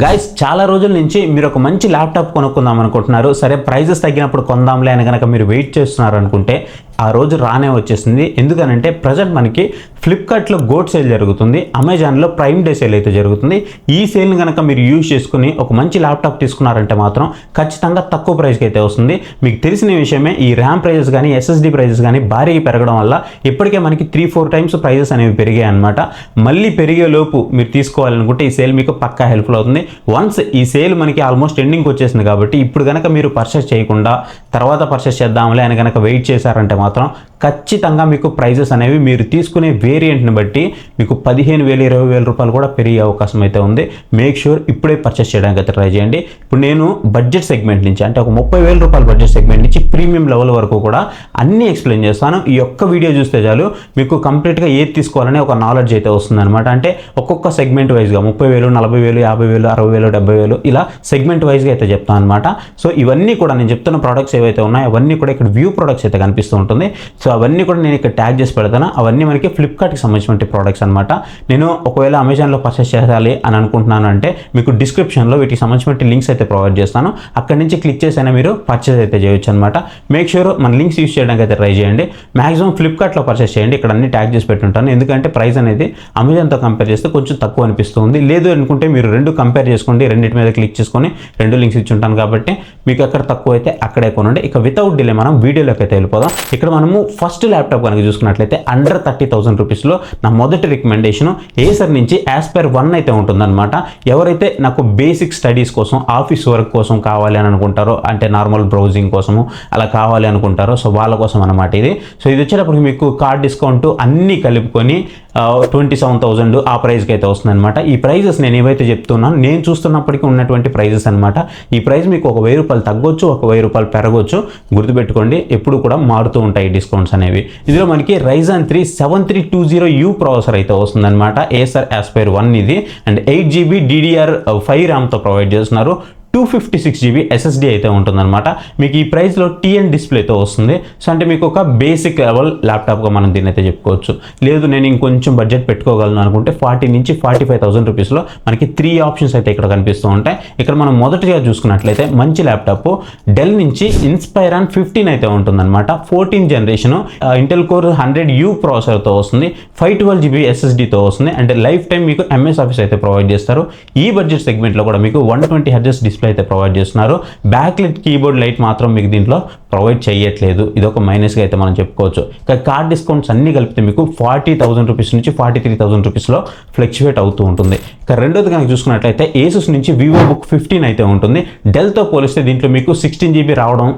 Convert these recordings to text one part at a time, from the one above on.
Guys చాలా రోజుల నుంచి మీరు ఒక మంచి ల్యాప్టాప్ కొనుక్కుందాం అనుకుంటున్నారు. సరే ప్రైజెస్ తగ్గినప్పుడు కొందాంలే అని కనుక మీరు వెయిట్ చేస్తున్నారు అనుకుంటే ఆ రోజు రానే వచ్చేసింది. ఎందుకనంటే ప్రజెంట్ మనకి ఫ్లిప్కార్ట్లో గోట్ సేల్ జరుగుతుంది, అమెజాన్లో ప్రైమ్ డే సేల్ అయితే జరుగుతుంది. ఈ సేల్ని కనుక మీరు యూజ్ చేసుకుని ఒక మంచి ల్యాప్టాప్ తీసుకున్నారంటే మాత్రం ఖచ్చితంగా తక్కువ ప్రైస్కి అయితే వస్తుంది. మీకు తెలిసిన విషయమే, ఈ ర్యామ్ ప్రైజెస్ కానీ ఎస్ఎస్డి ప్రైజెస్ కానీ భారీగా పెరగడం వల్ల ఇప్పటికే మనకి 3-4 టైమ్స్ ప్రైజెస్ అనేవి పెరిగాయి అనమాట. మళ్ళీ పెరిగే లోపు మీరు తీసుకోవాలనుకుంటే ఈ సేల్ మీకు పక్కా హెల్ప్ఫుల్ అవుతుంది. వన్స్ ఈ సేల్ మనకి ఆల్మోస్ట్ ఎండింగ్కి వచ్చేసింది కాబట్టి ఇప్పుడు కనుక మీరు పర్చేస్ చేయకుండా తర్వాత పర్చేస్ చేద్దాంలే అని కనుక వెయిట్ చేశారంటే మాత్రం ఖచ్చితంగా మీకు ప్రైజెస్ అనేవి మీరు తీసుకునే వేరియంట్ని బట్టి మీకు 15,000-20,000 రూపాయలు కూడా పెరిగే అవకాశం అయితే ఉంది. మేక్ షూర్ ఇప్పుడే పర్చేస్ చేయడానికి అయితే ట్రై చేయండి. ఇప్పుడు నేను బడ్జెట్ సెగ్మెంట్ నుంచి అంటే ఒక 30,000 రూపాయల బడ్జెట్ సెగ్మెంట్ నుంచి ప్రీమియం లెవెల్ వరకు కూడా అన్నీ ఎక్స్ప్లెయిన్ చేస్తాను. ఈ ఒక్క వీడియో చూస్తే చాలు మీకు కంప్లీట్గా ఏది తీసుకోవాలనే ఒక నాలెడ్జ్ అయితే వస్తుందన్నమాట. అంటే ఒక్కొక్క సెగ్మెంట్ వైజ్గా 30,000, 40,000, 50,000, 60,000, 70,000 ఇలా సెగ్మెంట్ వైజ్గా అయితే చెప్తాను అనమాట. సో ఇవన్నీ కూడా నేను చెప్తున్న ప్రోడక్ట్స్ ఏవైతే ఉన్నాయో అవన్నీ కూడా ఇక్కడ వ్యూ ప్రొడక్ట్స్ అయితే కనిపిస్తూ ఉంటుంది. సో అవన్నీ కూడా నేను ఇక్కడ ట్యాగ్ చేసి పెడతాను. అవన్నీ మనకి ఫ్లిప్కార్ట్కి సంబంధించిన ప్రొడక్ట్స్ అనమాట. నేను ఒకవేళ అమెజాన్లో పర్చేస్ చేయాలి అని అనుకుంటున్నాను అంటే మీకు డిస్క్రిప్షన్లో వీటికి సంబంధించిన లింక్స్ అయితే ప్రొవైడ్ చేస్తాను. అక్కడి నుంచి క్లిక్ చేసైనా మీరు పర్చేస్ అయితే చేయొచ్చు అనమాట. మేక్ షూర్ మన లింక్స్ యూస్ చేయడానికి అయితే ట్రై చేయండి. మాక్సిమం ఫ్లిప్కార్ట్లో పర్చేస్ చేయండి. ఇక్కడ అన్ని ట్యాగ్ చేసి పెట్టుంటాను. ఎందుకంటే ప్రైస్ అనేది అమెజాన్తో కంపేర్ చేస్తే కొంచెం తక్కువ అనిపిస్తుంది. లేదు అనుకుంటే మీరు రెండు కంపేర్ చేసుకోండి, రెండింటి మీద క్లిక్ చేసుకొని రెండు లింక్స్ ఇచ్చి ఉంటాను కాబట్టి మీకు ఎక్కడ తక్కువ అయితే అక్కడే కొనండి. ఇక వితౌట్ డిలే మనం వీడియోలోకి అయితే వెళ్ళిపోదాం. ఇక్కడ మనము ఫస్ట్ ల్యాప్టాప్ కనుక చూసుకున్నట్లయితే అండర్ 30,000 రూపీస్లో నా మొదటి రికమెండేషన్ ఏసర్ నుంచి యాస్పైర్ 1 అయితే ఉంటుందన్నమాట. ఎవరైతే నాకు బేసిక్ స్టడీస్ కోసం ఆఫీస్ వర్క్ కోసం కావాలి అని అనుకుంటారో, అంటే నార్మల్ బ్రౌజింగ్ కోసము అలా కావాలి అనుకుంటారో, సో వాళ్ళ కోసం అనమాట ఇది. సో ఇది వచ్చేటప్పుడు మీకు కార్డ్ డిస్కౌంట్ అన్నీ కలుపుకొని 27,000 ఆ ప్రైస్కి అయితే వస్తుందన్నమాట. ఈ ప్రైజెస్ నేను ఏవైతే చెప్తున్నాను నేను చూస్తున్నప్పటికీ ఉన్నటువంటి ప్రైజెస్ అనమాట. ఈ ప్రైస్ మీకు ఒక 1,000 రూపాయలు తగ్గొచ్చు, ఒక 1,000 రూపాయలు పెరగొచ్చు. గుర్తుపెట్టుకోండి, ఎప్పుడు కూడా మారుతూ ఉంటాయి డిస్కౌంట్స్ అనేవి. ఇందులో మనకి Ryzen 3 7320U ప్రాసెసర్ అయితే వస్తుందన్నమాట. ఏసర్ యాస్పైర్ 1 ఇది అండ్ 8GB DDR5 ర్యామ్తో ప్రొవైడ్ చేస్తున్నారు. 256GB SSD అయితే ఉంటుందన్నమాట. మీకు ఈ ప్రైస్లో TN డిస్ప్లేతో వస్తుంది. సో అంటే మీకు ఒక బేసిక్ లెవెల్ ల్యాప్టాప్గా మనం దీన్ని అయితే చెప్పుకోవచ్చు. లేదు నేను ఇంకొంచెం బడ్జెట్ పెట్టుకోగలను అనుకుంటే 40 నుంచి 45,000 రూపీస్లో మనకి 3 ఆప్షన్స్ అయితే ఇక్కడ కనిపిస్తూ ఉంటాయి. ఇక్కడ మనం మొదటిగా చూసుకున్నట్లయితే మంచి ల్యాప్టాప్ డెల్ నుంచి ఇన్స్పైరాన్ 15 అయితే ఉంటుందన్నమాట. 14th generation Intel core 100U ప్రాసెసర్తో వస్తుంది. 512GB SSDతో వస్తుంది అండ్ లైఫ్ టైం మీకు MS ఆఫీస్ అయితే ప్రొవైడ్ చేస్తారు. ఈ బడ్జెట్ సెగ్మెంట్లో కూడా మీకు 120Hz డిస్ప్లే అయితే ప్రొవైడ్ చేస్తున్నారు. బ్యాక్లెట్ కీబోర్డ్ లైట్ మాత్రం మీకు దీంట్లో ప్రొవైడ్ చేయట్లేదు. ఇది ఒక మైనస్గా అయితే మనం చెప్పుకోవచ్చు. ఇక కార్డ్ డిస్కౌంట్స్ అన్ని కలిపితే మీకు 40,000 రూపీస్ నుంచి 43,000 రూపీస్లో ఫ్లక్చువేట్ అవుతూ ఉంటుంది. ఇక రెండోది కనుక చూసుకున్నట్లయితే ఏసూస్ నుంచి వివోబుక్ 15 అయితే ఉంటుంది. డెల్తో పోలిస్తే దీంట్లో మీకు 16GB రావడం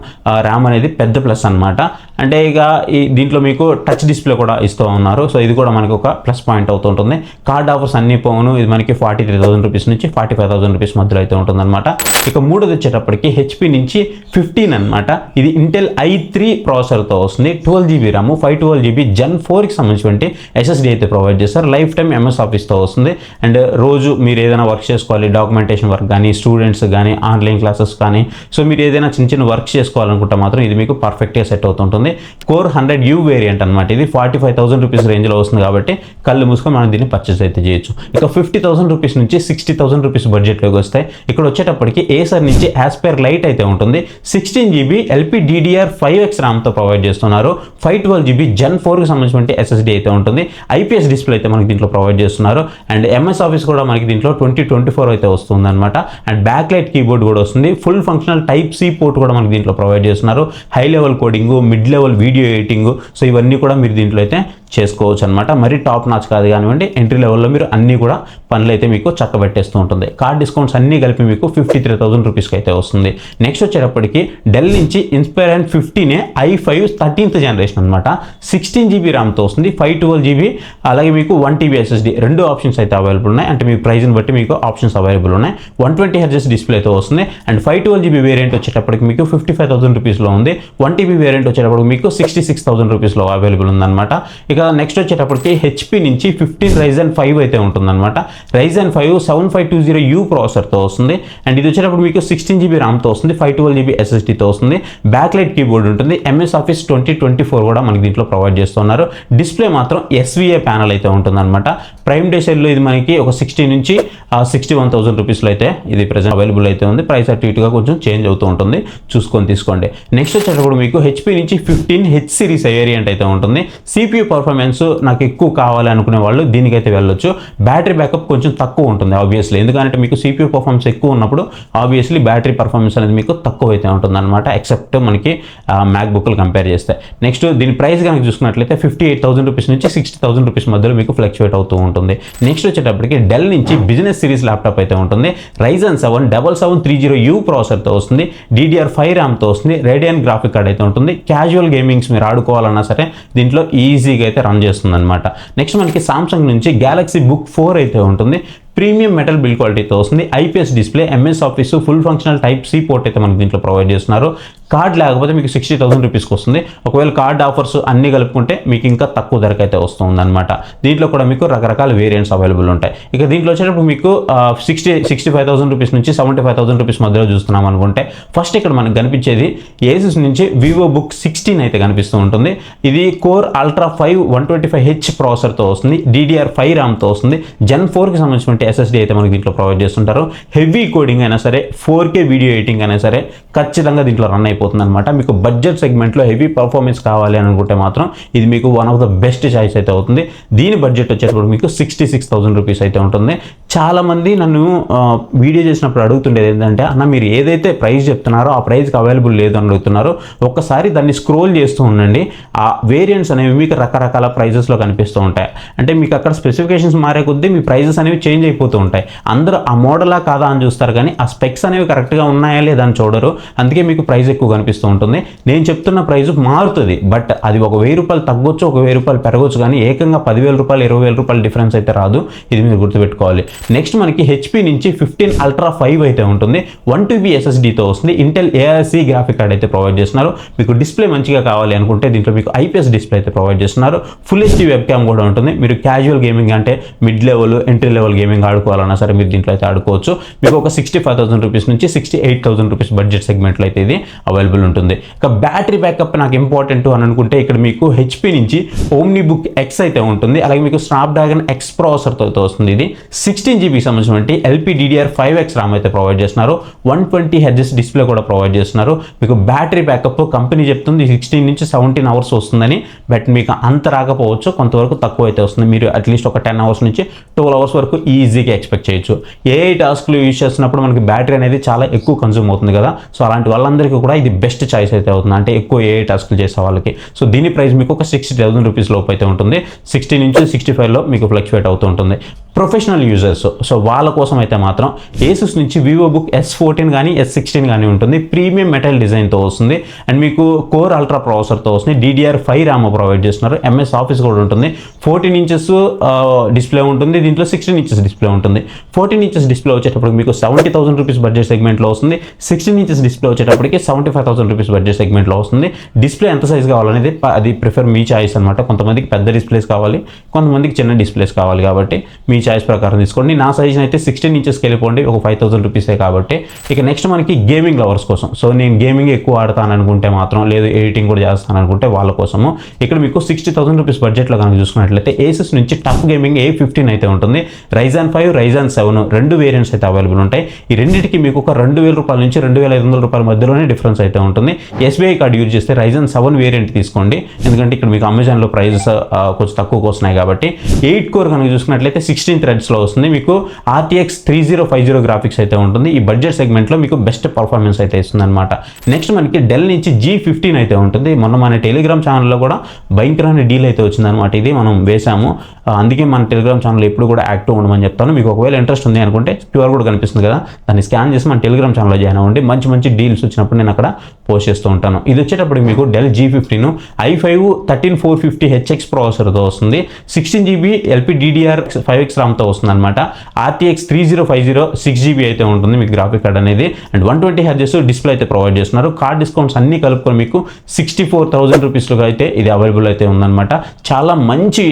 ర్యామ్ అనేది పెద్ద ప్లస్ అనమాట. అంటే ఇక ఈ దీంట్లో మీకు టచ్ డిస్ప్లే కూడా ఇస్తూ ఉన్నారు. సో ఇది కూడా మనకి ఒక ప్లస్ పాయింట్ అవుతూ ఉంటుంది. కార్డ్ ఆఫర్స్ అన్ని పోను ఇది మనకి 43,000 రూపీస్ నుంచి 45,000 రూపీస్ మధ్యలో అయితే ఉంటుందన్నమాట. ఇక మూడోది వచ్చేటప్పటికి హెచ్పి నుంచి 15 అనమాట. ఇది ఇంటెల్ i3 ప్రాసెసర్తో వస్తుంది. 12GB ర్యామ్, 512GB Gen 4కి సంబంధించి SSD అయితే ప్రొవైడ్ చేస్తారు. లైఫ్ టైం MS ఆఫీస్తో వస్తుంది అండ్ రోజు మీరు ఏదైనా వర్క్ చేసుకోవాలి, డాక్యుమెంటేషన్ వర్క్ కానీ, స్టూడెంట్స్ కానీ, ఆన్లైన్ క్లాసెస్ కానీ, సో మీరు ఏదైనా చిన్న చిన్న వర్క్ చేసుకోవాలనుకుంటే మాత్రం ఇది మీకు పర్ఫెక్ట్గా సెట్ అవుతుంటుంది. కోర్ 100U వేరియంట్ అనమాట. ఇది 45,000 రూపీస్ రేంజ్లో వస్తుంది కాబట్టి కళ్ళు మూసుకొని మనం దీన్ని పర్చేస్ అయితే చేయొచ్చు. ఇక 50,000 రూపీస్ నుంచి 60,000 రూపీస్ బడ్జెట్లోకి వస్తాయి. ఇక్కడ వచ్చేటప్పటికి ఏసర్ నుంచి యాస్పైర్ లైట్ అయితే ఉంటుంది. 16GB LPDDR5X ర్యామ్తో ప్రొవైడ్ చేస్తున్నారు. 512GB Gen 4కి సంబంధించిన SSD అయితే ఉంటుంది. IPS డిస్ప్లే అయితే మనకి దీంట్లో ప్రొవైడ్ చేస్తున్నారు అండ్ MS ఆఫీస్ కూడా మనకి దీంట్లో 2024 అయితే వస్తుంది అనమాట. అండ్ బ్యాక్ లైట్ కీబోర్డ్ కూడా వస్తుంది. ఫుల్ ఫంక్షనల్ Type-C పోర్ట్ కూడా మనకి దీంట్లో ప్రొవైడ్ చేస్తున్నారు. High level coding, mid level video editing, so ఇవన్నీ కూడా మీరు దీంట్లో అయితే చేసుకోవచ్చు అనమాట. మరి టాప్ నాచ్ కాదు కానివ్వండి, ఎంట్రీ లెవెల్లో మీరు అన్నీ కూడా పనులు అయితే మీకు చక్కబెట్టేస్తూ ఉంటుంది. కార్డ్ డిస్కౌంట్స్ అన్నీ కలిపి మీకు 53,000 రూపీస్కి అయితే వస్తుంది. నెక్స్ట్ వచ్చేటప్పటికి డెల్ నుంచి ఇన్స్పైరాన్ 15 i5 13th జనరేషన్ అనమాట. 16GB ర్యామ్తో వస్తుంది. 512GB అలాగే మీకు 1TB SSD రెండు ఆప్షన్స్ అయితే అవైలబుల్ ఉన్నాయి. అంటే మీ ప్రైస్ని బట్టి మీకు ఆప్షన్స్ అవైలబుల్ ఉన్నాయి. 120Hz డిస్ప్లేతో వస్తుంది అండ్ 512GB వేరియంట్ వచ్చేటప్పటికి మీకు 55,000 రూపీస్లో ఉంది. 1TB వేరియంట్ వచ్చేటప్పటికి మీకు 66,000 రూపీస్లో అవైలబుల్ ఉందన్నమాట. ఇక ఇక నెక్స్ట్ వచ్చేటప్పటికి హెచ్పి నుంచి 15 Ryzen 5 అయితే ఉంటుందన్నమాట. Ryzen 5 7520U ప్రాసెసర్తో వస్తుంది. అండ్ ఇది వచ్చేటప్పుడు మీకు 16GB ర్యామ్తో వస్తుంది, 512GB SSDతో వస్తుంది. బ్యాక్లైట్ కీబోర్డ్ ఉంటుంది. MS Office 2024 కూడా మనకి దీంట్లో ప్రొవైడ్ చేస్తున్నారు. డిస్ప్లే మాత్రం SVA ప్యానల్ అయితే ఉంటుందన్నమాట. ప్రైమ్ డే సేల్లో ఇది మనకి ఒక 60 నుంచి 61,000 రూపీస్లో అయితే ఇది ప్రెజెంట్ అవైలబుల్ అయితే ఉంది. ప్రైస్ అటు ఇటుగా కొంచెం చేంజ్ అవుతూ ఉంటుంది, చూసుకొని తీసుకోండి. నెక్స్ట్ వచ్చేటప్పుడు మీకు హెచ్పి నుంచి 15H సిరీస్ వేరియంట్ అయితే ఉంటుంది. CPU పర్ఫార్మెన్స్ నాకు ఎక్కువ కావాలి అనుకునే వాళ్ళు దీనికైతే వెళ్ళొచ్చు. బ్యాటరీ బ్యాకప్ కొంచెం తక్కువ ఉంటుంది ఆబ్వియస్లీ, ఎందుకంటే మీకు CPU పర్ఫార్మెన్స్ ఎక్కువ ఉన్నప్పుడు ఆబ్వియస్లీ బ్యాటరీ పర్ఫార్మెన్స్ అనేది మీకు తక్కువ అయితే ఉంటుంది అనమాట, ఎక్సెప్ట్ మనకి మ్యాక్బుక్లు కంపేర్ చేస్తే. నెక్స్ట్ దీని ప్రైస్ కనుక చూసుకున్నట్లయితే 58,000 రూపీస్ నుంచి 60,000 రూపీస్ మధ్యలో మీకు ఫ్లక్చువేట్ అవుతూ ఉంటుంది. నెక్స్ట్ వచ్చేటప్పటికి డెల్ నుంచి బిజినెస్ సిరీస్ ల్యాప్టాప్ అయితే ఉంటుంది. Ryzen 7 7730U ప్రాసెసర్తో వస్తుంది. DDR5 ర్యామ్తో వస్తుంది. రేడియన్ గ్రాఫిక్ కార్డ్ అయితే ఉంటుంది. క్యాజువల్ గేమింగ్స్ మీరు ఆడుకోవాలన్నా సరే దీంట్లో ఈజీగా అయితే రన్ చేస్తుంది అనమాట. నెక్స్ట్ మనకి సామ్సంగ్ నుంచి Galaxy Book 4 అయితే ఉంటుంది. ప్రీమియం మెటల్ బిల్డ్ క్వాలిటీతో వస్తుంది. IPS display, MS Office full functional Type-C port అయితే మనకి దీంట్లో ప్రొవైడ్ చేస్తున్నారు. కార్డ్ లేకపోతే మీకు 60,000 రూపీస్కి వస్తుంది. ఒకవేళ కార్డ్ ఆఫర్స్ అన్నీ కలుపుకుంటే మీకు ఇంకా తక్కువ ధరకు అయితే వస్తుంది అనమాట. దీంట్లో కూడా మీకు రకరకాల వేరియంట్స్ అవైలబుల్ ఉంటాయి. ఇక దీంట్లో వచ్చేటప్పుడు మీకు 65,000 రూపీస్ నుంచి 75,000 రూపీస్ మధ్యలో చూస్తున్నాం అనుకుంటే ఫస్ట్ ఇక్కడ మనకు కనిపించేది ఏసూస్ నుంచి VivoBook 16 అయితే కనిపిస్తూ ఉంటుంది. ఇది కోర్ అల్ట్రా 5 125H ప్రాసెసర్తో వస్తుంది. DDR5 ర్యామ్తో వస్తుంది. Gen 4కి సంబంధించిన SSD అయితే మనకి దీంట్లో ప్రొవైడ్ చేస్తుంటారు. హెవీ కోడింగ్ అయినా సరే, 4K వీడియో ఎడిటింగ్ అయినా సరే ఖచ్చితంగా దీంట్లో రన్ అయిపోతుంది అనమాట. మీకు బడ్జెట్ సెగ్మెంట్లో హెవీ పర్ఫార్మెన్స్ కావాలి అనుకుంటే మాత్రం ఇది మీకు one of the best choice అయితే అవుతుంది. దీని బడ్జెట్ వచ్చేటప్పుడు మీకు 66,000 రూపీస్ అయితే ఉంటుంది. చాలామంది నన్ను వీడియో చేసినప్పుడు అడుగుతుండేది ఏంటంటే, అన్న మీరు ఏదైతే ప్రైస్ చెప్తున్నారో ఆ ప్రైస్కి అవైలబుల్ లేదు అని అడుగుతున్నారో ఒక్కసారి దాన్ని స్క్రోల్ చేస్తూ ఉండండి. ఆ వేరియంట్స్ అనేవి మీకు రకరకాల ప్రైజెస్లో కనిపిస్తూ ఉంటాయి. అంటే మీకు అక్కడ స్పెసిఫికేషన్స్ మారే కొద్దీ మీ ప్రైజెస్ అనేవి చేంజ్ అయిపోతూ ఉంటాయి. అందరూ ఆ మోడలా కాదా అని చూస్తారు, కానీ ఆ స్పెక్స్ అనేవి కరెక్ట్గా ఉన్నాయా లేదా అని చూడరు. అందుకే మీకు ప్రైస్ ఎక్కువ కనిపిస్తూ ఉంటుంది. నేను చెప్తున్న ప్రైస్ మారుతుంది, బట్ అది ఒక 1,000 రూపాయలు తగ్గొచ్చు, ఒక 1,000 రూపాయలు పెరగొచ్చు, కానీ ఏకంగా 10,000 రూపాయలు 20,000 రూపాయలు డిఫరెన్స్ అయితే రాదు. ఇది మీరు గుర్తుపెట్టుకోవాలి. నెక్స్ట్ మనకి హెచ్పి నుంచి 15 Ultra 5 అయితే ఉంటుంది. 1TB SSDతో వస్తుంది. ఇంటెల్ ARC గ్రాఫిక్ కార్డ్ అయితే ప్రొవైడ్ చేస్తున్నారు. మీకు డిస్ప్లే మంచిగా కావాలి అనుకుంటే దీంట్లో మీకు IPS డిస్ప్లే అయితే ప్రొవైడ్ చేస్తున్నారు. ఫుల్ HD వెబ్ క్యామ్ కూడా ఉంటుంది. మీరు క్యాజువల్ గేమింగ్ అంటే mid level, entry level gaming ఆడుకోవాలన్నా సరే మీరు దీంట్లో అయితే ఆడుకోవచ్చు. మీకు ఒక 65,000 రూపీస్ నుంచి 68,000 రూపీస్ బడ్జెట్ సెగ్మెంట్లో అయితే ఇది అవైలబుల్ ఉంటుంది. ఇక బ్యాటరీ బ్యాకప్ నాకు ఇంపార్టెంట్ అని అనుకుంటే ఇక్కడ మీకు హెచ్పి నుంచి OmniBook X అయితే ఉంటుంది. అలాగే మీకు స్నాప్డ్రాగన్ X ప్రాసెసర్తో వస్తుంది. ఇది 16GB సంబంధించినటువంటి LPDDR5X ర్యామ్ అయితే ప్రొవైడ్ చేస్తున్నారు. 120Hz డిస్ప్లే కూడా ప్రొవైడ్ చేస్తున్నారు. మీకు బ్యాటరీ బ్యాకప్ కంపెనీ చెప్తుంది 16 నుంచి 17 అవర్స్ వస్తుందని, బట్ మీకు అంత రాకపోవచ్చు, కొంతవరకు తక్కువ అయితే వస్తుంది. మీరు అట్లీస్ట్ ఒక 10 అవర్స్ నుంచి 12 అవర్స్ వరకు ఈజీగా ఎక్స్పెక్ట్ చేయొచ్చు. AI టాస్క్లు యూజ్ చేస్తున్నప్పుడు మనకి బ్యాటరీ అనేది చాలా ఎక్కువ కన్జ్యూమ్ అవుతుంది కదా, సో అలాంటి వాళ్ళందరికీ కూడా ఇది బెస్ట్ చాయిస్ అయితే అవుతుంది, అంటే ఎక్కువ AI టాస్క్లు చేసే వాళ్ళకి. సో దీని ప్రైస్ మీకు ఒక 60,000 రూపీస్ లోపు అయితే ఉంటుంది. 60 నుంచి 65లో మీకు ఫ్లక్చువేట్ అవుతూ ఉంటుంది. ప్రొఫెషనల్ యూజర్స్, సో వాళ్ళ కోసం అయితే మాత్రం ఏసూస్ నుంచి VivoBook S14 కానీ S16 కానీ ఉంటుంది. ప్రీమియం మెటల్ డిజైన్తో వస్తుంది. అండ్ మీకు కోర్ అల్ట్రా ప్రాసెసర్తో వస్తుంది. DDR5 ర్యామ్ ప్రొవైడ్ చేస్తున్నారు. MS Office కూడా ఉంటుంది. 14 ఇంచెస్ డిస్ప్లే ఉంటుంది. దీంట్లో 16 ఇంచెస్ డిస్ప్లే ఉంటుంది. 14 ఇంచెస్ డిస్ప్లే వచ్చేటప్పుడు మీకు 70,000 రూపీస్ బడ్జెట్ సెగ్మెంట్లో వస్తుంది. 16 ఇంచెస్ డిస్ప్లే వచ్చేటప్పటికి 75,000 రూపీస్ బడ్జెట్ సెగ్మెంట్లో వస్తుంది. డిస్ప్లే ఎంత సైజ్ కావాలనేది అది ప్రిఫర్ మీ చాయిస్ అనమాట. కొంతమందికి పెద్ద డిస్ప్లేస్ కావాలి, కొంతమందికి చిన్న డిస్ప్లేస్ కావాలి, కాబట్టి మీ చాయిస్ ప్రకారం తీసుకోండి. నా సైజ్ అయితే 16 ఇంచెస్కి వెళ్ళిపోండి, ఒక 5,000 రూపీసే కాబట్టి. ఇక నెక్స్ట్ మనకి గేమింగ్ లవర్స్ కోసం, సో నేను గేమింగ్ ఎక్కువ ఆడతాను అనుకుంటే మాత్రం, లేదు ఎడిటింగ్ కూడా చేస్తాను అనుకుంటే వాళ్ళ కోసము ఇక్కడ మీకు 60,000 రూపీస్ బడ్జెట్లో కనుక చూసుకున్నట్లయితే ఏసూస్ నుంచి టఫ్ గేమింగ్ A15 అయితే ఉంటుంది. Ryzen 5, Ryzen 7 రెండు వేరియంట్స్ అయితే అవైలబుల్ ఉంటాయి. ఈ రెండింటికి మీకు ఒక 2,000 రూపాయల నుంచి 2,500 రూపాయల మధ్యలోనే డిఫరెన్స్ అయితే ఉంటుంది. SBI కార్డు యూజ్ చేస్తే Ryzen 7 వేరియంట్ తీసుకోండి, ఎందుకంటే ఇక్కడ మీకు అమెజాన్లో ప్రైజెస్ కొంచెం తక్కువగా వస్తున్నాయి కాబట్టి. 8 కోర్ కనుక చూసుకున్నట్లయితే 16 థ్రెడ్స్లో వస్తుంది. మీకు RTX 3050 గ్రాఫిక్స్ అయితే ఉంటుంది. ఈ బడ్జెట్ సెగ్మెంట్లో మీకు బెస్ట్ పర్ఫార్మెన్స్ అయితే ఇస్తుంది అనమాట. నెక్స్ట్ మనకి డెల్ నుంచి G15 అయితే ఉంటుంది. మొన్న మన టెలిగ్రామ్ ఛానల్లో కూడా భయంకరమైన డీల్ అయితే వచ్చిందనమాట. ఇది మనం వేసాము, అందుకే మన టెలిగ్రామ్ ఛానల్ ఎప్పుడు కూడా యాక్టివ్ ఉండమని చెప్తాను. చెప్తాను. మీకు ఒకవేళ ఇంట్రెస్ట్ ఉంది అనుకుంటే క్యూఆర్ కోడ్ కనిపిస్తుంది కదా, దాన్ని స్కాన్ చేసి మన టెలిగ్రామ్ ఛానల్లో జాయిన్ అవ్వండి. మంచి మంచి డీల్స్ వచ్చినప్పుడు నేను అక్కడ పోస్ట్ చేస్తూ ఉంటాను. ఇది వచ్చేటప్పుడు మీకు డెల్ G15 i5 13450HX ప్రాసెసర్తో వస్తుంది. 16GB LPDDR 5X ర్యామ్తో వస్తుంది అనమాట. RTX 3050 6GB అయితే ఉంటుంది మీకు గ్రాఫిక్ కార్డ్ అనేది. అండ్ 120Hz డిస్ప్లే అయితే ప్రొవైడ్ చేస్తున్నారు. కార్డ్ డిస్కౌంట్స్ అన్ని కలుపుకొని మీకు 64,000 రూపీస్లో అయితే ఇది అవైలబుల్ అయితే ఉందన్నమాట. చాలా మంచి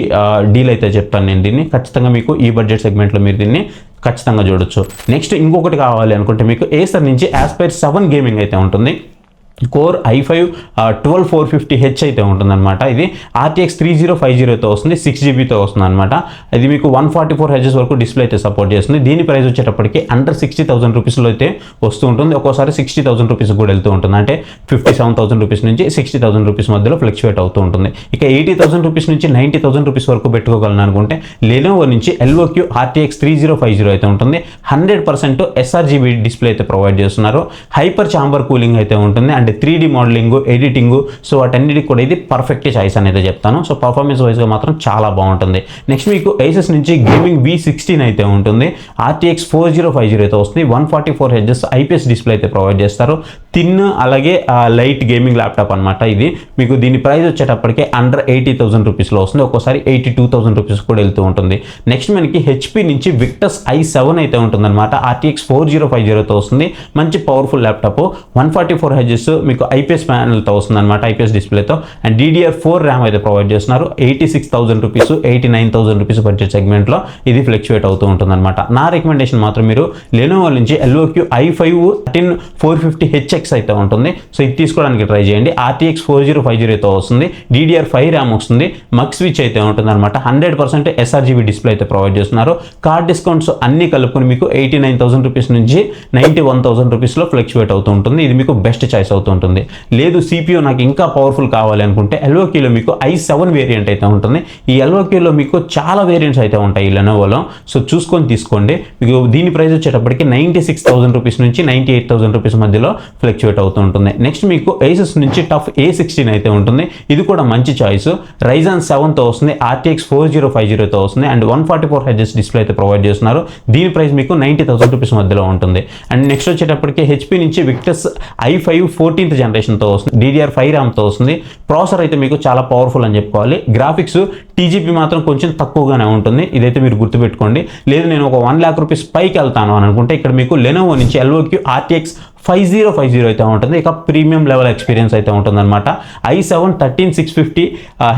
డీల్ అయితే చెప్తాను నేను దీన్ని. ఖచ్చితంగా మీకు ఈ బడ్జెట్ సెగ్మెంట్లో మీరు దీన్ని ఖచ్చితంగా చూడొచ్చు. నెక్స్ట్ ఇంకొకటి కావాలి అనుకుంటే మీకు ఏసర్ నుంచి ఆస్పైర్ 7 గేమింగ్ అయితే ఉంటుంది. కోర్ i5 12450H అయితే ఉంటుందన్నమాట. ఇది RTX 3050తో వస్తుంది, 6GBతో వస్తుంది అనమాట. ఇది మీకు 144Hz వరకు డిస్ప్లే అయితే సపోర్ట్ చేస్తుంది. దీని ప్రైస్ వచ్చేటప్పటికి అండర్ 60,000 రూపీస్లో అయితే వస్తూ ఉంటుంది. ఒక్కోసారి 60,000 రూపీస్ కూడా వెళ్తూ ఉంటుంది. అంటే 57,000 రూపీస్ నుంచి 60,000 రూపీస్ మధ్యలో ఫ్లక్చువేట్ అవుతూ ఉంటుంది. ఇక 80,000 రూపీస్ నుంచి 90,000 రూపీస్ వరకు పెట్టుకోగలను అనుకుంటే లెనోవో నుంచి LOQ RTX 3050 అయితే ఉంటుంది. 100% sRGB డిస్ప్లే అయితే ప్రొవైడ్ చేస్తున్నారు. హైపర్ ఛాంబర్ కూలింగ్ అయితే ఉంటుంది. అంటే 3D మోడలింగ్, ఎడిటింగ్, సో వాటన్నిటికి కూడా ఇది పర్ఫెక్ట్ చాయిస్ అనేది చెప్తాను. సో పర్ఫార్మెన్స్ వైజ్గా మాత్రం చాలా బాగుంటుంది. నెక్స్ట్ మీకు ఏసస్ నుంచి గేమింగ్ V16 అయితే ఉంటుంది. RTX 4050 అయితే వస్తుంది. 144Hz IPS డిస్ప్లే అయితే ప్రొవైడ్ చేస్తారు. థిన్ అలాగే లైట్ గేమింగ్ ల్యాప్టాప్ అనమాట. ఇది మీకు దీని ప్రైస్ వచ్చేటప్పటికే అండర్ 80,000 రూపీస్లో వస్తుంది. ఒక్కోసారి 82,000 రూపీస్ కూడా వెళ్తూ ఉంటుంది. నెక్స్ట్ మనకి HP నుంచి విక్టస్ i7 అయితే ఉంటుందన్నమాట. RTX 4050తో వస్తుంది. మంచి పవర్ఫుల్ ల్యాప్టాప్. 144Hz మీకు ఐపీఎస్ ప్యానల్తో వస్తుంది అనమాట, ఐపీఎస్ డిస్ప్లేతో. అండ్ DDR4 ర్యామ్ అయితే ప్రొవైడ్ చేస్తున్నారు. 86,000 రూపీస్ 89,000 రూపీస్ బడ్జెట్ సెగ్మెంట్లో ఇది ఫ్లక్చువేట్ అవుతూ ఉంటుంది అనమాట. నా రికమెండేషన్ మాత్రం మీరు లెనోవో నుంచి LOQ i5 13450HX అయితే ఉంటుంది. సో ఇది తీసుకోవడానికి ట్రై చేయండి. RTX 4050తో వస్తుంది. DDR5 ర్యామ్ వస్తుంది. మక్ స్విచ్ అయితే ఉంటుంది అనమాట. 100% sRGB డిస్ప్లే అయితే ప్రొవైడ్ చేస్తున్నారు. కార్డ్ డిస్కౌంట్స్ అన్ని కలుపుకొని మీకు 89,000 రూపీస్ నుంచి 91,000 రూపీస్లో ఫ్లక్చువేట్ అవుతూ ఉంటుంది. ఇది మీకు బెస్ట్ చాయిస్ అవుతుంది. లేదు CPU నాకు ఇంకా పవర్ఫుల్ కావాలి అనుకుంటే LOQలో మీకు i7 వేరియంట్ అయితే ఉంటుంది. ఈ LOQలో మీకు చాలా వేరియంట్స్ అయితే ఉంటాయి లెనోవోలో. సో చూసుకొని తీసుకోండి. మీకు దీని ప్రైస్ వచ్చేటప్పటికి 96,000 రూపీస్ నుంచి 98,000 రూపీస్ మధ్యలో ఫ్లక్చువేట్ అవుతూ ఉంటుంది. నెక్స్ట్ మీకు ఏసస్ నుంచి టఫ్ A16 అయితే ఉంటుంది. ఇది కూడా మంచి చాయిస్. Ryzen 7తో వస్తుంది. RTX 4050తో వస్తుంది. అండ్ 144Hz డిస్ప్లే అయితే ప్రొవైడ్ చేస్తున్నారు. దీని ప్రైస్ మీకు 90,000 రూపీస్ మధ్యలో ఉంటుంది. అండ్ నెక్స్ట్ వచ్చేటప్పటికి HP నుంచి విక్టస్ i5 14th జనరేషన్తో వస్తుంది. DDR5 ర్యామ్తో వస్తుంది. ప్రాసెసర్ అయితే మీకు చాలా పవర్ఫుల్ అని చెప్పుకోవాలి. గ్రాఫిక్స్ TGP మాత్రం కొంచెం తక్కువగానే ఉంటుంది. ఇదైతే మీరు గుర్తుపెట్టుకోండి. లేదు నేను ఒక 1 lakh రూపీస్ పైకి వెళ్తాను అని అనుకుంటే ఇక్కడ మీకు లెనోవో నుంచి LOQ RTX 5050 అయితే ఉంటుంది. ఇక ప్రీమియం లెవెల్ ఎక్స్పీరియన్స్ అయితే ఉంటుందన్నమాట. i7 13650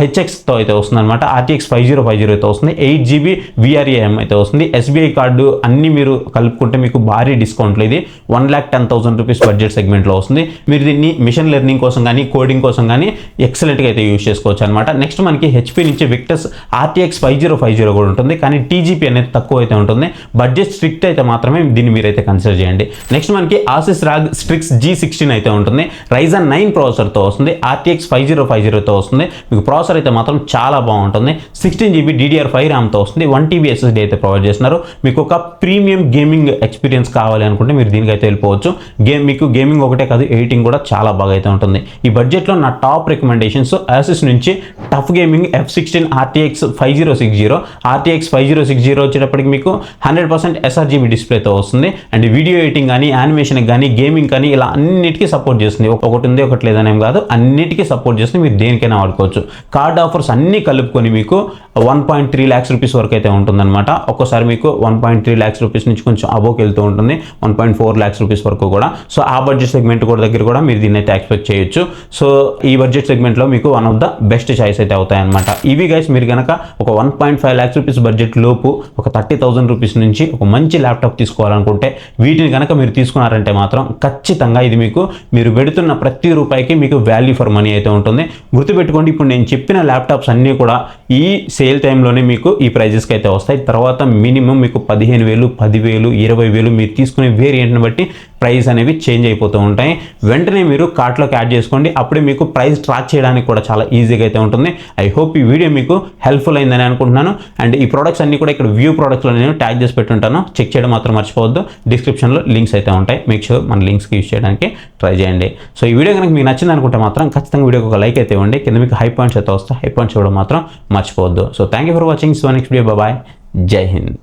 HX అయితే వస్తుందన్నమాట. RTX 5050 అయితే వస్తుంది. 8GB VRAM అయితే వస్తుంది. SBI కార్డు అన్ని మీరు కలుపుకుంటే మీకు భారీ డిస్కౌంట్లో ఇది 1,10,000 రూపీస్ బడ్జెట్ సెగ్మెంట్లో వస్తుంది. మీరు దీన్ని మిషన్ లెర్నింగ్ కోసం కానీ కోడింగ్ కోసం కానీ ఎక్సలెంట్గా అయితే యూజ్ చేసుకోవచ్చు అనమాట. నెక్స్ట్ మనకి HP నుంచి విక్టస్ RTX 5050 కూడా ఉంటుంది. కానీ TGP అనేది తక్కువ అయితే ఉంటుంది. బడ్జెట్ స్ట్రిక్ట్ అయితే మాత్రమే దీన్ని మీరైతే కన్సిడర్ చేయండి. నెక్స్ట్ మనకి ఆసిస్ Strix G16 అయితే ఉంటుంది. Ryzen 9 ప్రాసెసర్తో వస్తుంది. RTX 5050తో వస్తుంది. మీకు ప్రాసెసర్ అయితే మాత్రం చాలా బాగుంటుంది. 16GB DDR5 ర్యామ్తో వస్తుంది. 1TB SSD అయితే ప్రొవైడ్ చేస్తున్నారు. మీకు ఒక ప్రీమియం గేమింగ్ ఎక్స్పీరియన్స్ కావాలి అనుకుంటే మీరు దీనికి అయితే వెళ్ళిపోవచ్చు. మీకు గేమింగ్ ఒకటే కాదు, ఎడిటింగ్ కూడా చాలా బాగా అయితే ఉంటుంది. ఈ బడ్జెట్లో నా టాప్ రికమెండేషన్స్ ఆసిస్ నుంచి tough gaming F16 RTX 5060. RTX 5060 వచ్చేటప్పటికి మీకు 100% sRGB డిస్ప్లేతో వస్తుంది. అండ్ వీడియో ఎడిటింగ్ కానీ యానిమేషన్ కానీ గేమింగ్ కానీ ఇలా అన్నిటికీ సపోర్ట్ చేస్తుంది. ఒకటి ఉంది ఒకటి లేదనేం కాదు, అన్నిటికీ సపోర్ట్ చేస్తుంది. మీరు దేనికైనా వాడుకోవచ్చు. కార్డ్ ఆఫర్స్ అన్ని కలుపుకొని మీకు 1.3 lakhs రూపీస్ వరకు అయితే ఉంటుందన్నమాట. ఒక్కోసారి మీకు 1.3 lakhs రూపీస్ నుంచి కొంచెం అబోకి వెళ్తూ ఉంటుంది. 1.4 lakhs రూపీస్ వరకు కూడా. సో ఆ బడ్జెట్ సెగ్మెంట్ కూడా దగ్గర కూడా మీరు దీన్ని అయితే ఎక్స్పెక్ట్ చేయొచ్చు. సో ఈ బడ్జెట్ సెగ్మెంట్లో మీకు one of the best choice అయితే అవుతాయన్నమాట. ఇవి గైస్ మీరు కనుక ఒక 1.5 lakhs రూపీస్ బడ్జెట్ లోపు ఒక 30,000 రూపీస్ నుంచి ఒక మంచి ల్యాప్టాప్ తీసుకోవాలనుకుంటే వీటిని కనుక మీరు తీసుకున్నారంటే మాత్రం ఖచ్చితంగా ఇది మీకు మీరు పెడుతున్న ప్రతి రూపాయికి మీకు వాల్యూ ఫర్ మనీ అయితే ఉంటుంది. గుర్తుపెట్టుకోండి, ఇప్పుడు నేను చెప్పిన ల్యాప్టాప్స్ అన్నీ కూడా ఈ సేల్ టైంలోనే మీకు ఈ ప్రైజెస్కి అయితే వస్తాయి. తర్వాత మినిమం మీకు 15,000, 10,000, 20,000 మీరు తీసుకునే వేరియంట్ని బట్టి ప్రైస్ అనేవి చేంజ్ అయిపోతూ ఉంటాయి. వెంటనే మీరు కార్ట్లోకి యాడ్ చేసుకోండి. అప్పుడే మీకు ప్రైస్ ట్రాక్ చేయడానికి కూడా చాలా ఈజీగా అయితే ఉంటుంది. ఐ హోప్ ఈ వీడియో మీకు హెల్ప్ఫుల్ అయిందని అనుకుంటున్నాను. అండ్ ఈ ప్రోడక్ట్స్ అన్ని కూడా ఇక్కడ వ్యూ ప్రోడక్ట్స్లో నేను ట్యాగ్ చేసి పెట్టుంటాను. చెక్ చేయడం మాత్రం మర్చిపోవద్దు. డిస్క్రిప్షన్లో లింక్స్ అయితే ఉంటాయి. మేక్ షూర్ మన లింక్స్కి యూజ్ చేయడానికి ట్రై చేయండి. సో ఈ వీడియో కనుక మీకు నచ్చింది అనుకుంటే మాత్రం ఖచ్చితంగా వీడియోకి ఒక లైక్ అయితే ఇవ్వండి. కింద మీకు హై పాయింట్స్ అయితే వస్తాయి. హై పాయింట్స్ ఇవ్వడం మాత్రం మర్చిపోవద్దు. So thank you for watching. So next video bye. జై హింద్.